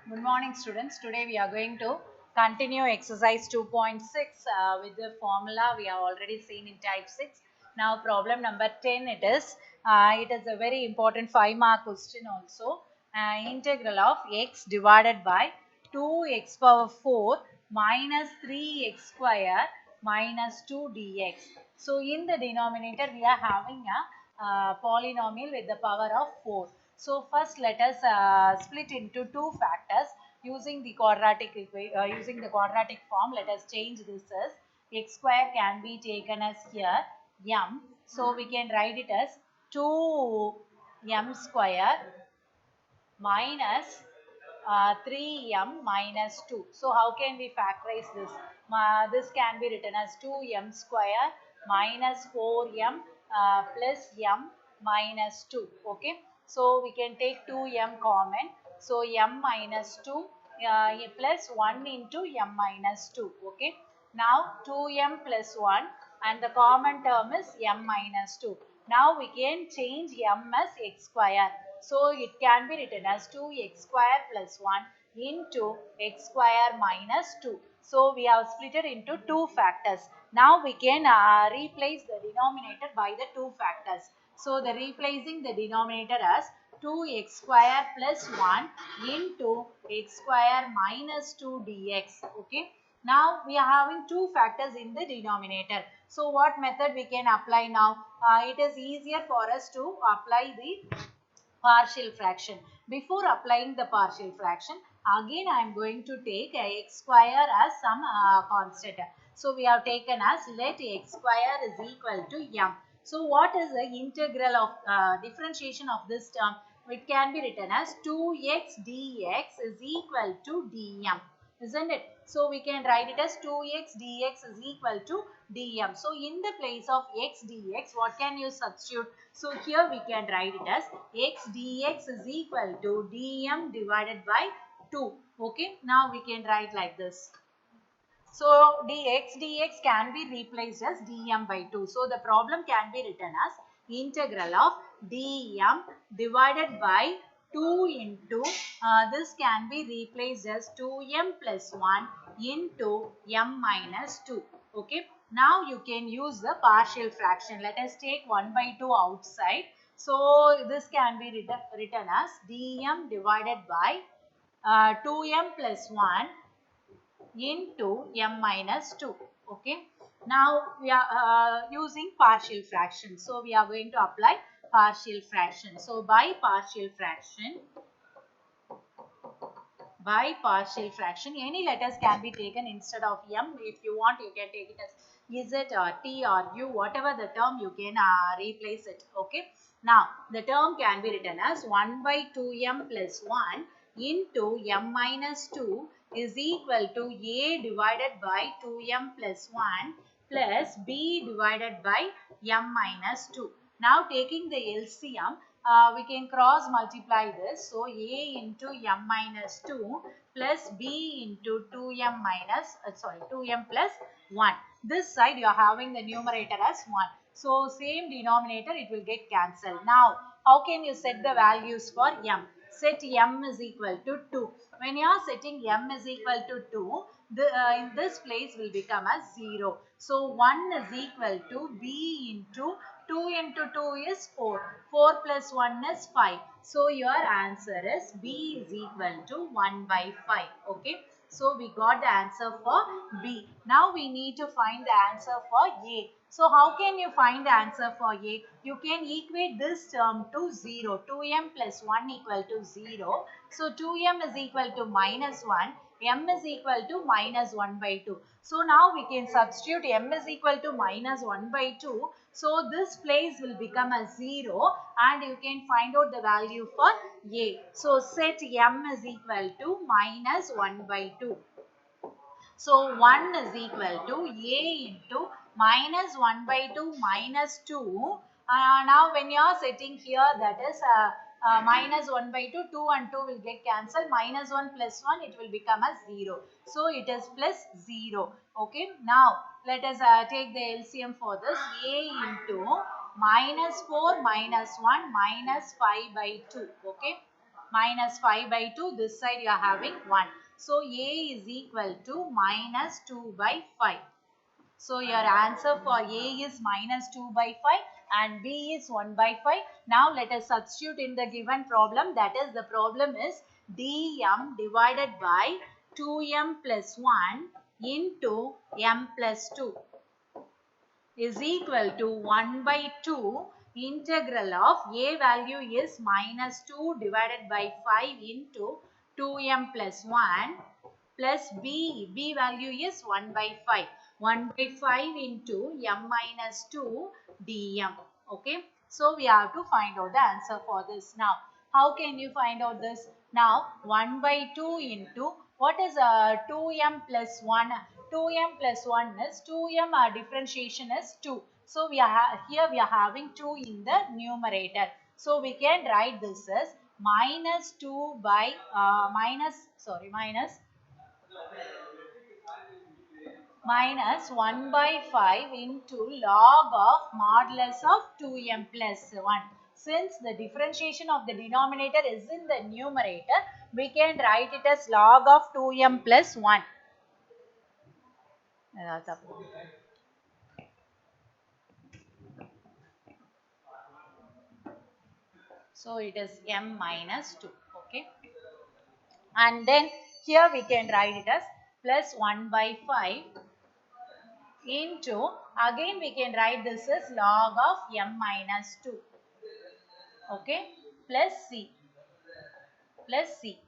Good morning, students. Today we are going to continue exercise 2.6 with the formula we have already seen in type 6. Now, problem number 10 it is. It is a very important 5-mark question also. Integral of x divided by 2x power 4 minus 3x square minus 2 dx. So, in the denominator we are having a polynomial with the power of 4. So first let us split into two factors using the quadratic form. Let us change this as x square can be taken as here m. So we can write it as 2m square minus 3m minus 2. So how can we factorize this? This can be written as 2m square minus 4m plus m minus 2. Okay. So we can take 2m common. So m minus 2 plus 1 into m minus 2. Okay. Now 2m plus 1 and the common term is m minus 2. Now we can change m as x square. So it can be written as 2x square plus 1 into x square minus 2. So we have split it into two factors. Now we can replace the denominator by the two factors. So the replacing the denominator as 2x square plus 1 into x square minus 2 dx. Okay. Now we are having two factors in the denominator. So what method we can apply now? It is easier for us to apply the partial fraction. Before applying the partial fraction, again I am going to take x square as some constant. So we have taken as let x square is equal to m. So what is the integral of differentiation of this term? It can be written as 2x dx is equal to dm, isn't it? So we can write it as 2x dx is equal to dm. So in the place of x dx, what can you substitute? So here we can write it as x dx is equal to dm divided by 2. Okay. Now we can write like this. So dx can be replaced as dm by 2. So the problem can be written as integral of dm divided by 2 into this can be replaced as 2m plus 1 into m minus 2. Okay. Now you can use the partial fraction. Let us take 1 by 2 outside. So this can be written as dm divided by 2m plus 1 into m minus 2. Okay. Now we are using partial fraction. So we are going to apply partial fraction. So by partial fraction, any letters can be taken instead of m. If you want, you can take it as z or t or u, whatever the term you can replace it. Okay. Now the term can be written as 1 by 2m plus 1 into m minus 2 is equal to a divided by 2m plus 1 plus b divided by m minus 2. Now taking the LCM, we can cross multiply this. So a into m minus 2 plus b into 2m plus 1. This side you are having the numerator as 1. So same denominator it will get cancelled. Now how can you set the values for m? Set m is equal to 2. When you are setting m is equal to 2, in this place will become as 0. So 1 is equal to b into 2 into 2 is 4. 4 plus 1 is 5. So your answer is B is equal to 1 by 5. Okay. So we got the answer for B. Now we need to find the answer for A. So how can you find the answer for A? You can equate this term to 0. 2m plus 1 equal to 0. So 2m is equal to minus 1. M is equal to minus 1 by 2. So now we can substitute m is equal to minus 1 by 2. So this place will become a 0 and you can find out the value for A. So set m is equal to minus 1 by 2. So 1 is equal to A into minus 1 by 2 minus 2. Now when you are setting here, that is minus 1 by 2, 2 and 2 will get cancelled. Minus 1 plus 1, it will become as 0. So it is plus 0. Okay. Now let us take the LCM for this. A into minus 4 minus 1 minus 5 by 2. Okay. minus 5 by 2. This side you are having 1. So A is equal to minus 2 by 5. So your answer for A is minus 2 by 5 and B is 1 by 5. Now let us substitute in the given problem. That is, the problem is dm divided by 2m plus 1 into m plus 2 is equal to 1 by 2 integral of A value is minus 2 divided by 5 into 2m plus 1 plus B value is 1 by 5. 1 by 5 into m minus 2 dm. Okay. So we have to find out the answer for this. Now, how can you find out this? Now, 1 by 2 into what is 2m plus 1? 2m plus 1 is 2m differentiation is 2. So we are here we are having 2 in the numerator. So we can write this as minus 2 by minus 1 by 5 into log of modulus of 2m plus 1. Since the differentiation of the denominator is in the numerator, we can write it as log of 2m plus 1. So it is m minus 2. Okay. And then here we can write it as plus 1 by 5 into, again we can write this as log of m minus 2. Okay. Plus c.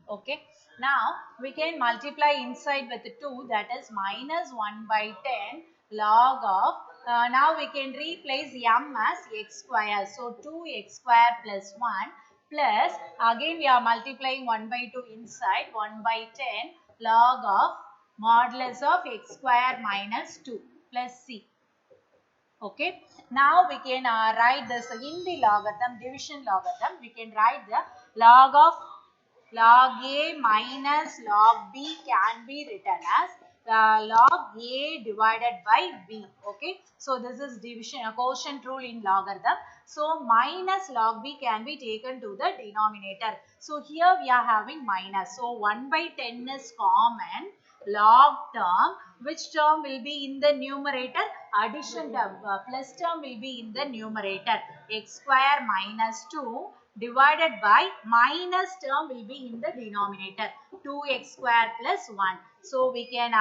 Okay. Now we can multiply inside with 2, that is minus 1 by 10 log of, now we can replace m as x square. So 2x square plus 1 plus, again we are multiplying 1 by 2 inside, 1 by 10 log of modulus of x square minus 2 plus c. Okay. Now we can write this in the logarithm, division logarithm. We can write the log of log A minus log B can be written as log A divided by B. Okay. So this is division, quotient rule in logarithm. So minus log B can be taken to the denominator. So here we are having minus. So 1 by 10 is common. Log term, which term will be in the numerator? Addition term, plus term will be in the numerator. X square minus 2 divided by minus term will be in the denominator. 2x square plus 1. So we can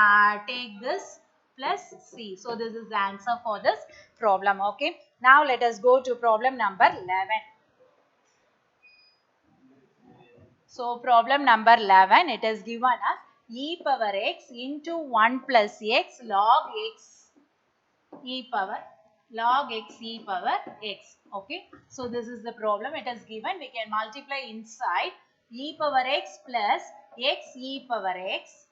take this plus c. So this is the answer for this problem. Okay. Now let us go to problem number 11. So problem number 11, it is given as e power x into 1 plus x log x e power x. Okay. So this is the problem. It is given. We can multiply inside e power x plus x e power x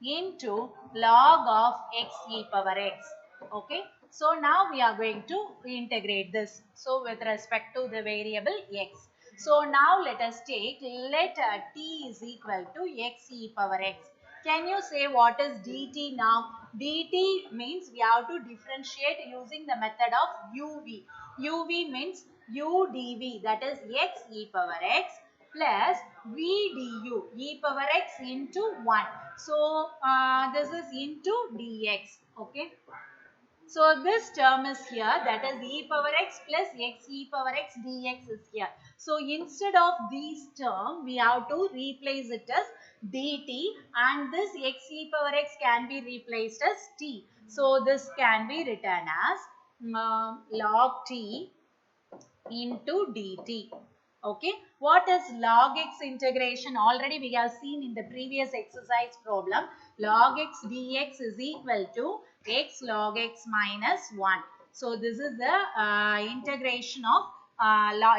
into log of x e power x. Okay. So now we are going to integrate this. So with respect to the variable x. So now let us take, let t is equal to x e power x. Can you say what is dt now? Dt means we have to differentiate using the method of uv. Uv means u dv, that is x e power x plus v du, e power x into 1. So this is into dx. Okay. So this term is here, that is e power x plus x e power x dx is here. So instead of these term, we have to replace it as dt, and this x e power x can be replaced as t. So this can be written as log t into dt. Okay. What is log x integration? Already we have seen in the previous exercise problem. Log x dx is equal to x log x minus 1. So this is the integration of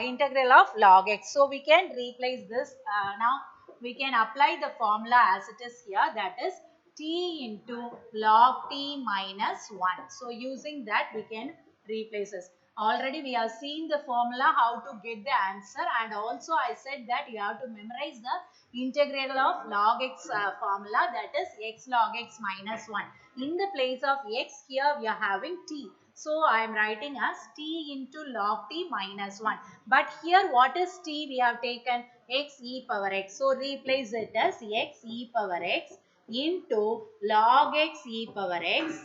integral of log x. So we can replace this. Now we can apply the formula as it is here, that is t into log t minus 1. So using that we can replace this. Already we have seen the formula how to get the answer, and also I said that you have to memorize the integral of log x formula, that is x log x minus 1. In the place of x, here we are having t. So I am writing as t into log t minus 1. But here what is t? We have taken x e power x. So replace it as x e power x into log x e power x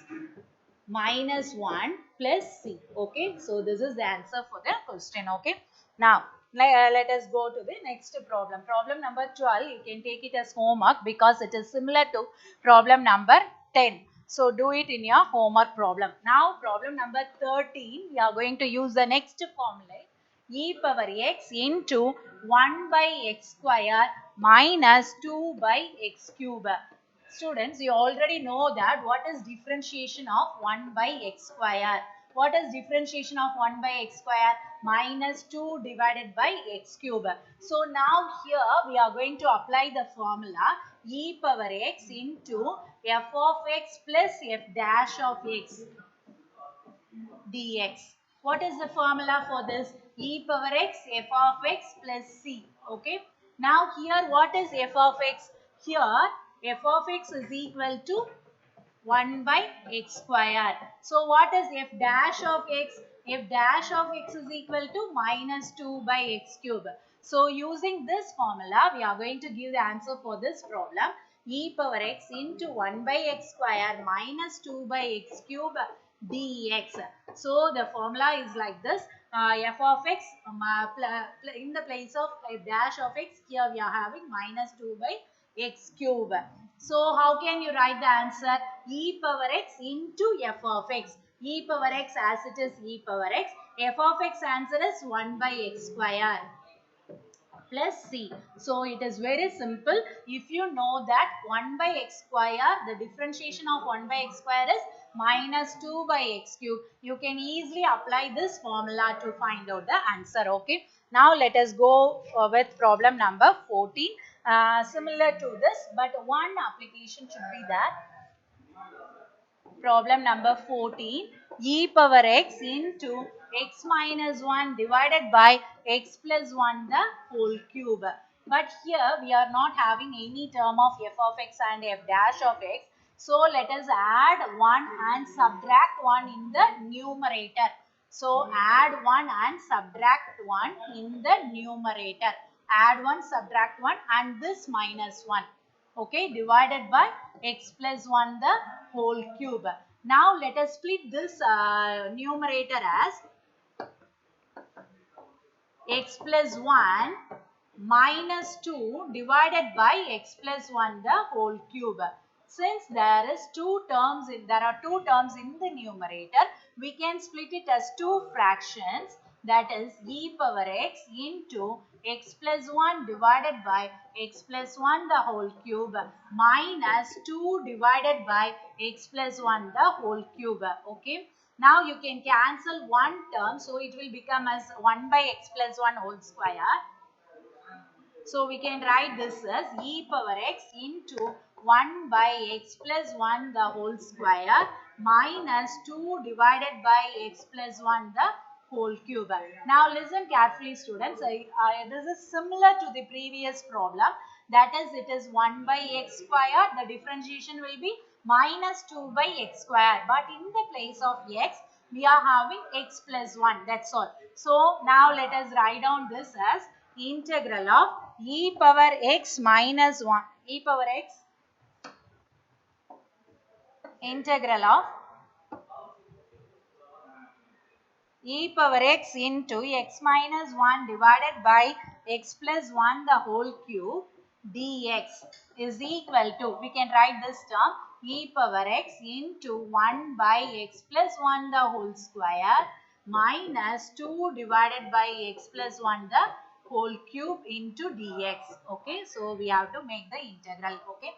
minus 1 plus c. Okay, so this is the answer for the question. Okay, now let us go to the next problem. Problem number 12, you can take it as homework because it is similar to problem number 10. So do it in your homework problem. Now problem number 13, we are going to use the next formula, e power x into 1 by x square minus 2 by x cube. Students, you already know that what is differentiation of 1 by x square. What is differentiation of 1 by x square? Minus 2 divided by x cube. So now here we are going to apply the formula e power x into f of x plus f dash of x dx. What is the formula for this? E power x f of x plus c. Okay. Now here what is f of x? Here f of x is equal to 1 by x square. So what is f dash of x? F dash of x is equal to minus 2 by x cube. So using this formula, we are going to give the answer for this problem. E power x into 1 by x square minus 2 by x cube dx. So the formula is like this. F of x in the place of f dash of x, here we are having minus 2 by x cube. So how can you write the answer? E power x into f of x. E power x as it is e power x. F of x answer is 1 by x square plus c. So it is very simple. If you know that 1 by x square, the differentiation of 1 by x square is minus 2 by x cube. You can easily apply this formula to find out the answer. Okay. Now let us go with problem number 14. Similar to this, but one application should be that. Problem number 14, e power x into x minus 1 divided by x plus 1 the whole cube. But here we are not having any term of f of x and f dash of x. So let us add 1 and subtract 1 in the numerator. So add 1 and subtract 1 in the numerator. Add 1, subtract 1 and this minus 1. Okay, divided by x plus 1 the whole cube. Now let us split this numerator as x plus 1 minus 2 divided by x plus 1 the whole cube. Since there are two terms in the numerator, we can split it as two fractions, that is e power x into x plus 1 divided by x plus 1 the whole cube minus 2 divided by x plus 1 the whole cube. Okay. Now you can cancel one term, so it will become as 1 by x plus 1 whole square. So we can write this as e power x into 1 by x plus 1 the whole square minus 2 divided by x plus 1 the whole cube. Now listen carefully, students. This is similar to the previous problem. That is, it is 1 by x square. The differentiation will be minus 2 by x square. But in the place of x, we are having x plus 1. That's all. So now let us write down this as integral of e power x minus 1. E power x integral of e power x into x minus 1 divided by x plus 1 the whole cube dx is equal to, we can write this term, e power x into 1 by x plus 1 the whole square minus 2 divided by x plus 1 the whole cube into dx. Okay, so we have to make the integral. Okay.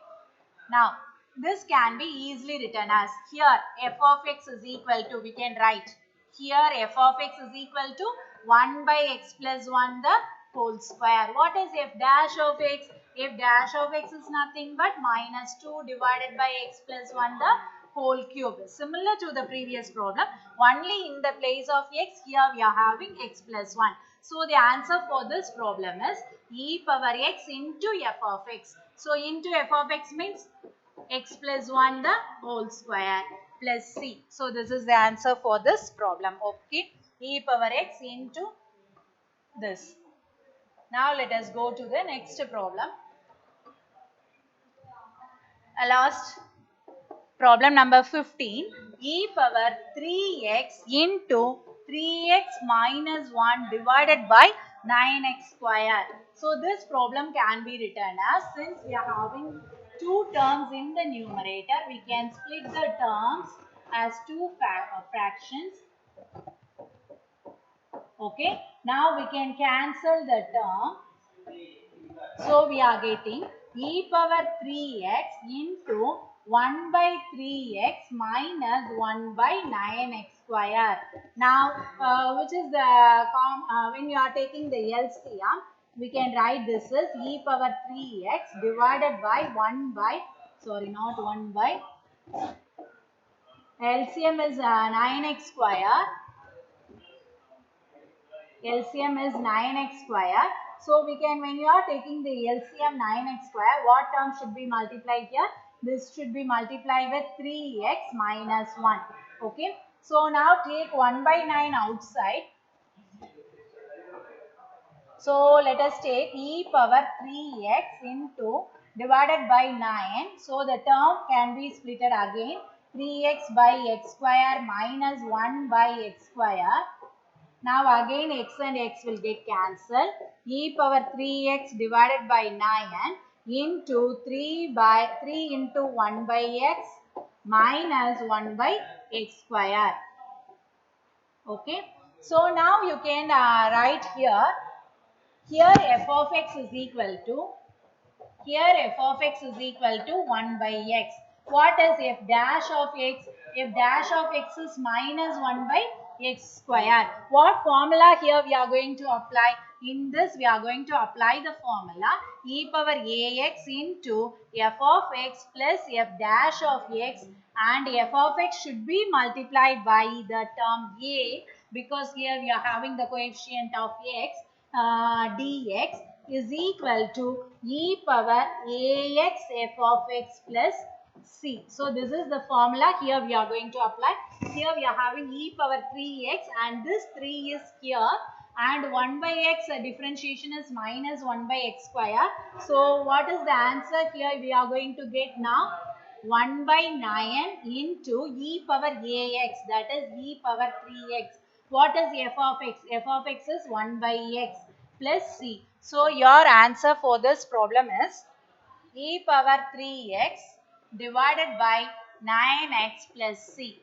Now, this can be easily written as, here f of x is equal to, we can write here f of x is equal to 1 by x plus 1 the whole square. What is f dash of x? F dash of x is nothing but minus 2 divided by x plus 1 the whole cube. Similar to the previous problem, only in the place of x, here we are having x plus 1. So the answer for this problem is e power x into f of x. So into f of x means x plus 1 the whole square. plus c. So this is the answer for this problem. Okay, e power x into this. Now let us go to the next problem. Last problem number 15, e power 3x into 3x minus 1 divided by 9x square. So this problem can be written as, since we are having two terms in the numerator, we can split the terms as two fractions. Okay, now we can cancel the term. So we are getting e power 3x into 1 by 3x minus 1 by 9x square. Now, which is the, when you are taking the LCM, we can write this as e power 3x divided by 1 by, sorry, not 1 by, LCM is 9x square. LCM is 9x square. So we can, when you are taking the LCM 9x square, what term should be multiplied here? This should be multiplied with 3x minus 1. Okay. So now take 1 by 9 outside. So let us take e power 3x into divided by 9. So the term can be split again. 3x by x square minus 1 by x square. Now again x and x will get cancelled. E power 3x divided by 9 into 3 into 1 by x minus 1 by x square. Okay. So now you can write here. Here f of x is equal to, here f of x is equal to 1 by x. What is f dash of x? F dash of x is minus 1 by x square. What formula here we are going to apply? In this we are going to apply the formula e power ax into f of x plus f dash of x, and f of x should be multiplied by the term a, because here we are having the coefficient of x, dx is equal to e power ax f of x plus c. So this is the formula here we are going to apply. Here we are having e power 3x and this 3 is here, and 1 by x differentiation is minus 1 by x square. So what is the answer here we are going to get now? 1 by 9 into e power ax, that is e power 3x. What is f of x? F of x is 1 by x plus c. So your answer for this problem is e power 3x divided by 9x plus c.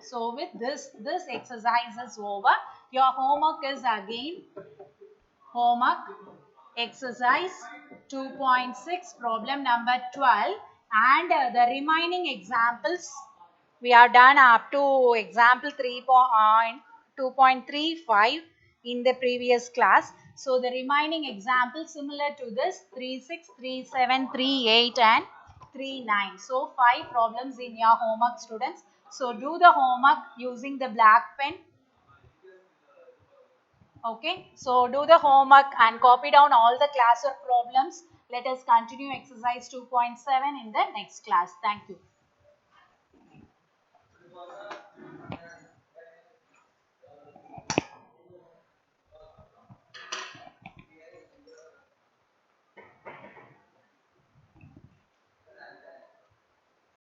So with this exercise is over. Your homework is again homework exercise 2.6 problem number 12, and the remaining examples we have done up to example 2.35 in the previous class. So the remaining examples similar to this 3.6, 3.7, 3.8 and 3.9. So 5 problems in your homework, students. So do the homework using the black pen. Okay, so do the homework and copy down all the classwork problems. Let us continue exercise 2.7 in the next class. Thank you.